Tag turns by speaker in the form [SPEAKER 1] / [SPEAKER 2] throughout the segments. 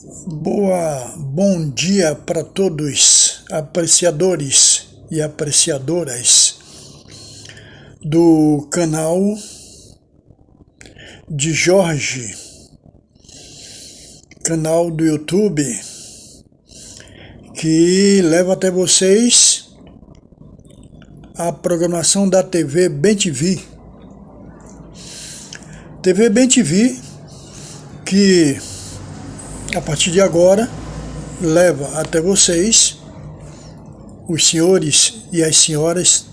[SPEAKER 1] Bom dia para todos, apreciadores e apreciadoras do canal de Jorge, canal do YouTube, que leva até vocês a programação da TV BemTV. TV BemTV, que a partir de agora leva até vocês, os senhores e as senhoras,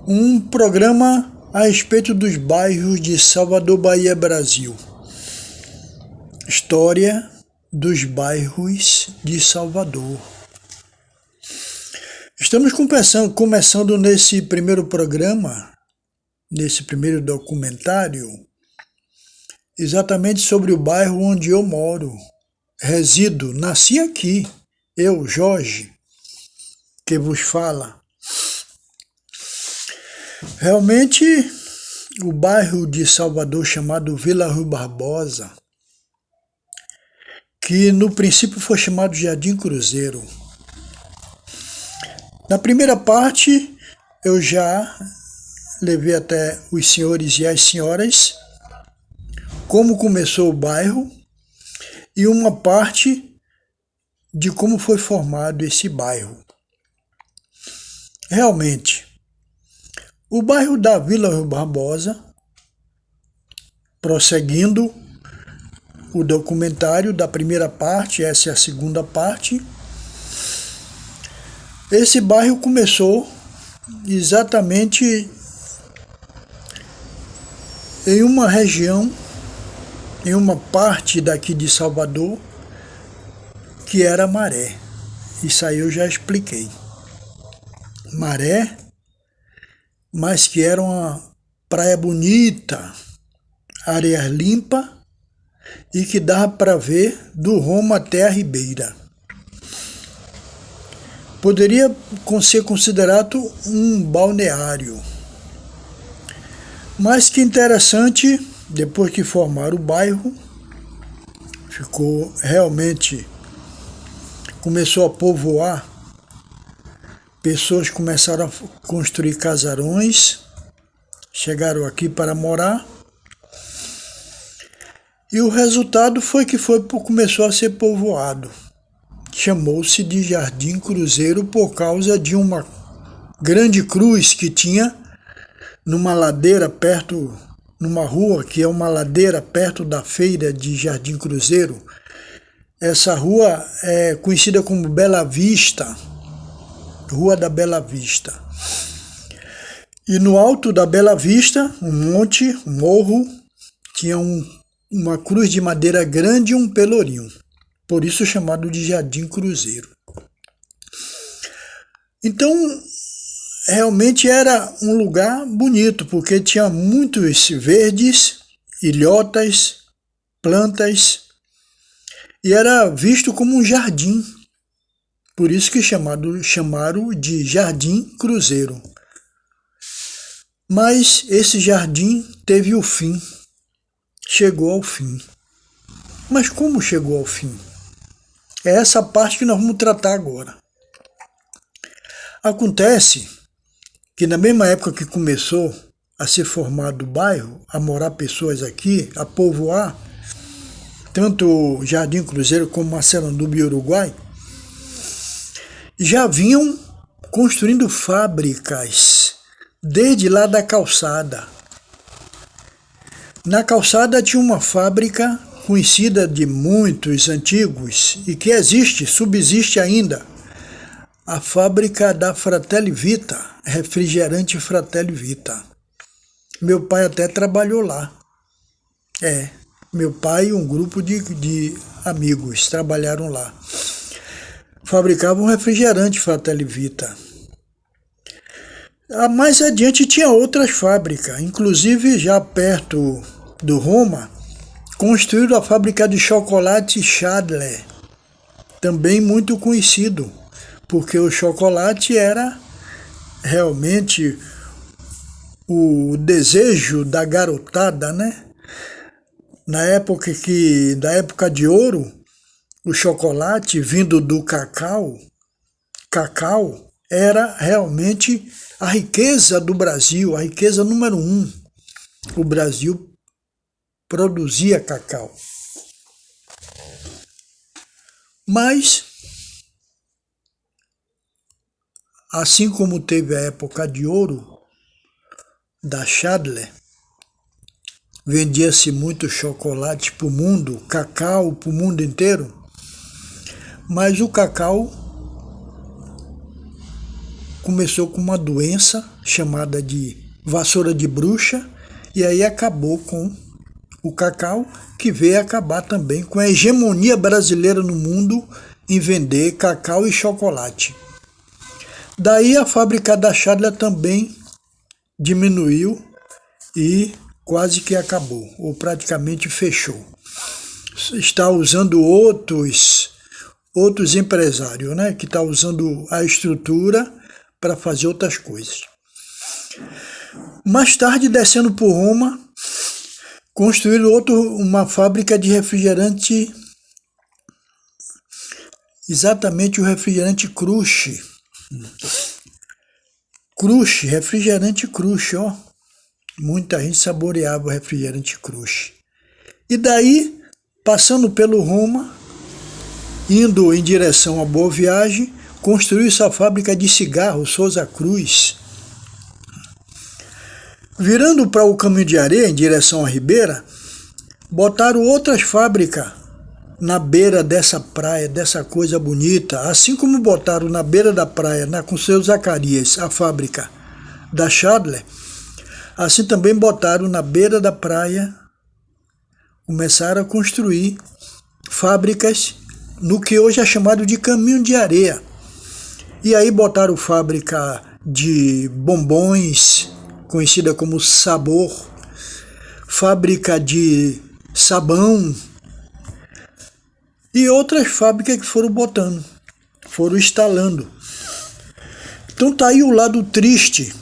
[SPEAKER 1] um programa a respeito dos bairros de Salvador, Bahia, Brasil. História dos bairros de Salvador. Estamos começando nesse primeiro programa, nesse primeiro documentário, exatamente sobre o bairro onde eu moro, resido, nasci aqui, eu, Jorge, que vos fala. Realmente, o bairro de Salvador chamado Vila Rui Barbosa, que no princípio foi chamado Jardim Cruzeiro. Na primeira parte, eu já levei até os senhores e as senhoras como começou o bairro e uma parte de como foi formado esse bairro. Realmente, o bairro da Vila Rui Barbosa, prosseguindo o documentário da primeira parte, essa é a segunda parte, esse bairro começou exatamente em uma região, em uma parte daqui de Salvador, que era Maré. Isso aí eu já expliquei. Maré, mas que era uma praia bonita, areia limpa e que dava para ver do Roma até a Ribeira. Poderia ser considerado um balneário. Mas que interessante, depois que formaram o bairro, ficou realmente, começou a povoar, pessoas começaram a construir casarões, chegaram aqui para morar, e o resultado começou a ser povoado. Chamou-se de Jardim Cruzeiro por causa de uma grande cruz que tinha numa ladeira perto, numa rua que é uma ladeira perto da feira de Jardim Cruzeiro. Essa rua é conhecida como Bela Vista, Rua da Bela Vista. E no alto da Bela Vista, um monte, um morro, tinha uma cruz de madeira grande e um pelourinho. Por isso chamado de Jardim Cruzeiro. Então, realmente era um lugar bonito, porque tinha muitos verdes, ilhotas, plantas, e era visto como um jardim. Por isso que chamaram de Jardim Cruzeiro. Mas esse jardim teve o fim, chegou ao fim. Mas como chegou ao fim? É essa parte que nós vamos tratar agora. Acontece que na mesma época que começou a ser formado o bairro, a morar pessoas aqui, a povoar, tanto o Jardim Cruzeiro como Massaranduba e Uruguai, já vinham construindo fábricas desde lá da calçada. Na calçada tinha uma fábrica conhecida de muitos antigos e que subsiste ainda, a fábrica da Fratelli Vita, refrigerante Fratelli Vita. Meu pai até trabalhou lá. Meu pai e um grupo de amigos trabalharam lá. Fabricavam refrigerante Fratelli Vita. Mais adiante tinha outras fábricas, inclusive já perto do Roma, construíram a fábrica de chocolate Chadler, também muito conhecido, porque o chocolate era realmente o desejo da garotada, né? da época de ouro, o chocolate vindo do cacau era realmente a riqueza do Brasil, a riqueza número 1. O Brasil produzia cacau. Mas, assim como teve a época de ouro da Chadler, vendia-se muito chocolate para o mundo, cacau para o mundo inteiro, mas o cacau começou com uma doença chamada de vassoura de bruxa, e aí acabou com o cacau, que veio acabar também com a hegemonia brasileira no mundo em vender cacau e chocolate. Daí a fábrica da Chadler também diminuiu e quase que acabou, ou praticamente fechou. Está usando outros empresários, né, que estão usando a estrutura para fazer outras coisas. Mais tarde, descendo por Roma, construíram uma fábrica de refrigerante, exatamente o refrigerante Crush. Refrigerante Crush, ó. Muita gente saboreava o refrigerante Crush. E daí, passando pelo Roma, indo em direção à Boa Viagem, construiu essa fábrica de cigarros, Souza Cruz. Virando para o Caminho de Areia, em direção à Ribeira, botaram outras fábricas na beira dessa praia, dessa coisa bonita. Assim como botaram na beira da praia, com seu Zacarias, a fábrica da Chadler, assim também botaram na beira da praia, começaram a construir fábricas no que hoje é chamado de Caminho de Areia. E aí botaram fábrica de bombons, conhecida como Sabor, fábrica de sabão e outras fábricas que foram botando, foram instalando. Então tá aí o lado triste.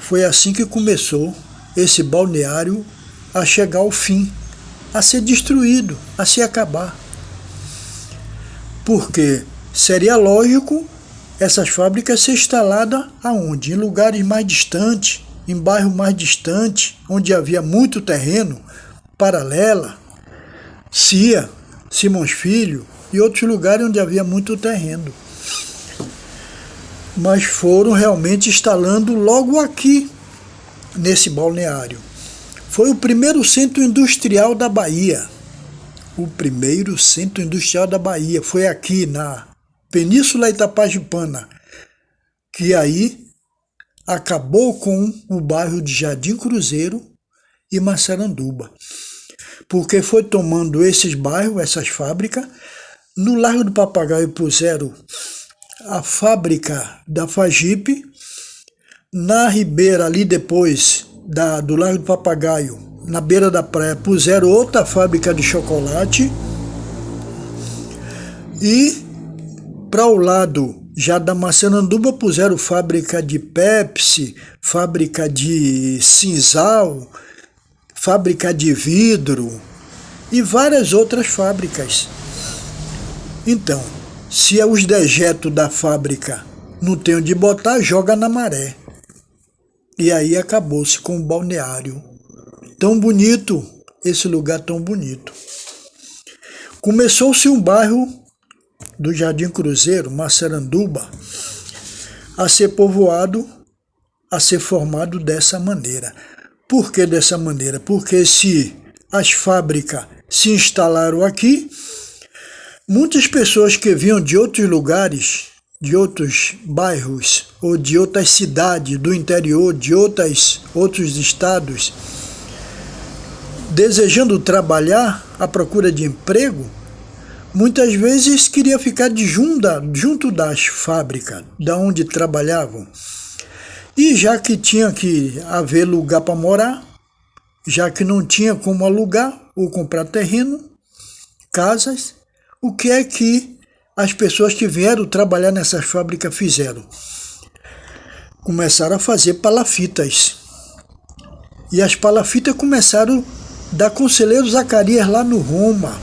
[SPEAKER 1] Foi assim que começou esse balneário a chegar ao fim, a ser destruído, a se acabar. Porque seria lógico essas fábricas ser instaladas aonde? Em lugares mais distantes, em bairros mais distantes, onde havia muito terreno, Paralela, Cia, Simões Filho e outros lugares onde havia muito terreno. Mas foram realmente instalando logo aqui, nesse balneário. Foi o primeiro centro industrial da Bahia. O primeiro centro industrial da Bahia foi aqui na Península Itapajipana, que aí acabou com o bairro de Jardim Cruzeiro e Massaranduba, porque foi tomando esses bairros, essas fábricas. No Largo do Papagaio puseram a fábrica da Fagipe, na Ribeira, ali depois do Largo do Papagaio, na beira da praia, puseram outra fábrica de chocolate, e para o lado já da Massaranduba puseram fábrica de Pepsi, fábrica de Sisal, fábrica de vidro e várias outras fábricas. Então, se os dejetos da fábrica não tem onde botar, joga na maré. E aí acabou-se com o balneário. Tão bonito, esse lugar tão bonito. Começou-se um bairro do Jardim Cruzeiro, Massaranduba, a ser povoado, a ser formado dessa maneira. Por que dessa maneira? Porque se as fábricas se instalaram aqui, muitas pessoas que vinham de outros lugares, de outros bairros ou de outras cidades do interior, de outros estados, desejando trabalhar à procura de emprego, muitas vezes queria ficar junto das fábricas, da onde trabalhavam. E já que tinha que haver lugar para morar, já que não tinha como alugar ou comprar terreno, casas, o que é que as pessoas que vieram trabalhar nessas fábricas fizeram? Começaram a fazer palafitas. E as palafitas começaram da Conselheiro Zacarias lá no Roma.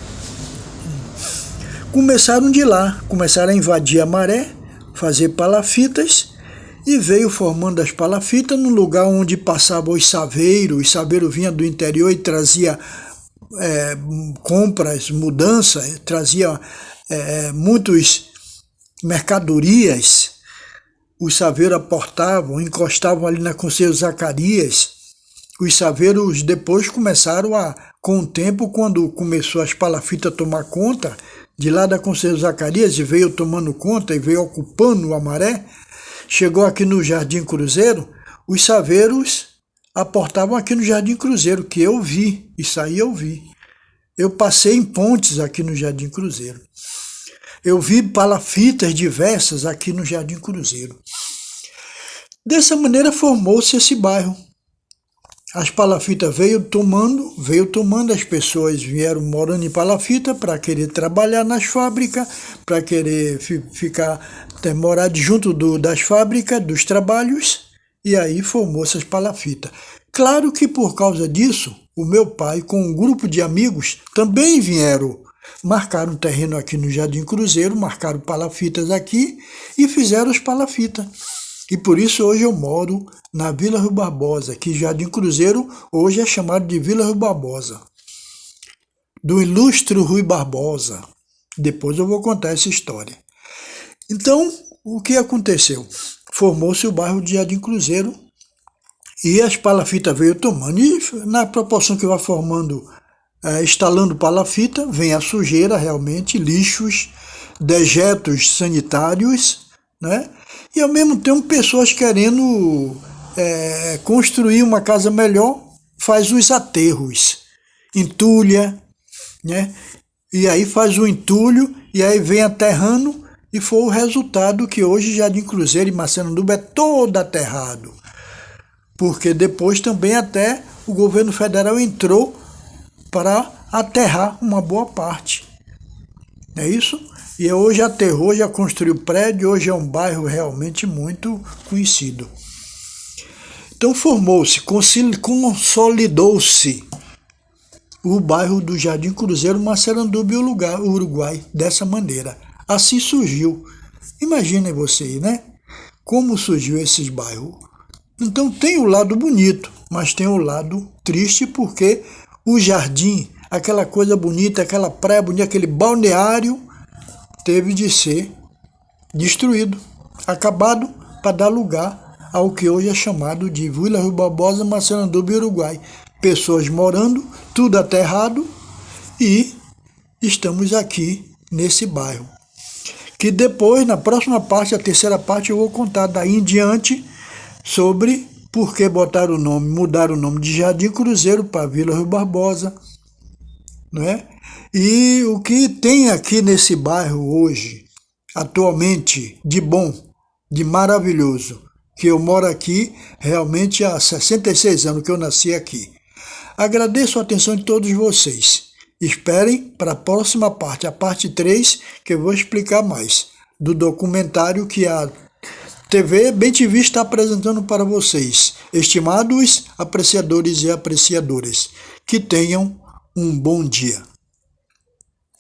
[SPEAKER 1] Começaram de lá, começaram a invadir a Maré, fazer palafitas, e veio formando as palafitas no lugar onde passavam os saveiros vinha do interior e trazia compras, mudanças, trazia muitas mercadorias. Os saveiros aportavam, encostavam ali na Conselheiro Zacarias. Os saveiros depois começaram com o tempo, quando começou as palafitas a tomar conta, de lá da Conselheiro Zacarias, e veio tomando conta e veio ocupando a Maré, chegou aqui no Jardim Cruzeiro, os saveiros aportavam aqui no Jardim Cruzeiro, que eu vi, isso aí eu vi. Eu passei em pontes aqui no Jardim Cruzeiro. Eu vi palafitas diversas aqui no Jardim Cruzeiro. Dessa maneira formou-se esse bairro. As palafitas veio tomando, as pessoas vieram morando em palafita para querer trabalhar nas fábricas, para querer morar junto das fábricas, dos trabalhos, e aí formou-se as palafitas. Claro que por causa disso, o meu pai, com um grupo de amigos, também vieram, marcaram um terreno aqui no Jardim Cruzeiro, marcaram palafitas aqui e fizeram as palafitas. E por isso hoje eu moro na Vila Rui Barbosa, que Jardim Cruzeiro hoje é chamado de Vila Rui Barbosa, do ilustre Rui Barbosa. Depois eu vou contar essa história. Então, o que aconteceu? Formou-se o bairro de Jardim Cruzeiro e as palafitas veio tomando. E na proporção que vai formando, instalando palafita, vem a sujeira realmente, lixos, dejetos sanitários, né? E ao mesmo tempo pessoas querendo construir uma casa melhor, faz os aterros, entulha, né? E aí faz o entulho, e aí vem aterrando, e foi o resultado que hoje Jardim Cruzeiro e Massaranduba é todo aterrado. Porque depois também até o governo federal entrou para aterrar uma boa parte. É isso? E hoje aterrou, já construiu prédio, hoje é um bairro realmente muito conhecido. Então formou-se, consolidou-se o bairro do Jardim Cruzeiro, Massaranduba e Uruguai, dessa maneira. Assim surgiu. Imaginem vocês, né? Como surgiu esses bairros. Então tem o lado bonito, mas tem o lado triste, porque o jardim, aquela coisa bonita, aquela praia bonita, aquele balneário, teve de ser destruído, acabado, para dar lugar ao que hoje é chamado de Vila Rui Barbosa, Massaranduba e Uruguai. Pessoas morando, tudo aterrado, e estamos aqui nesse bairro. Que depois, na próxima parte, a terceira parte, eu vou contar daí em diante sobre por que mudaram o nome de Jardim Cruzeiro para Vila Rui Barbosa, não é? E o que tem aqui nesse bairro hoje, atualmente, de bom, de maravilhoso, que eu moro aqui realmente há 66 anos que eu nasci aqui. Agradeço a atenção de todos vocês. Esperem para a próxima parte, a parte 3, que eu vou explicar mais do documentário que a TV BemTV está apresentando para vocês. Estimados apreciadores e apreciadoras, que tenham um bom dia.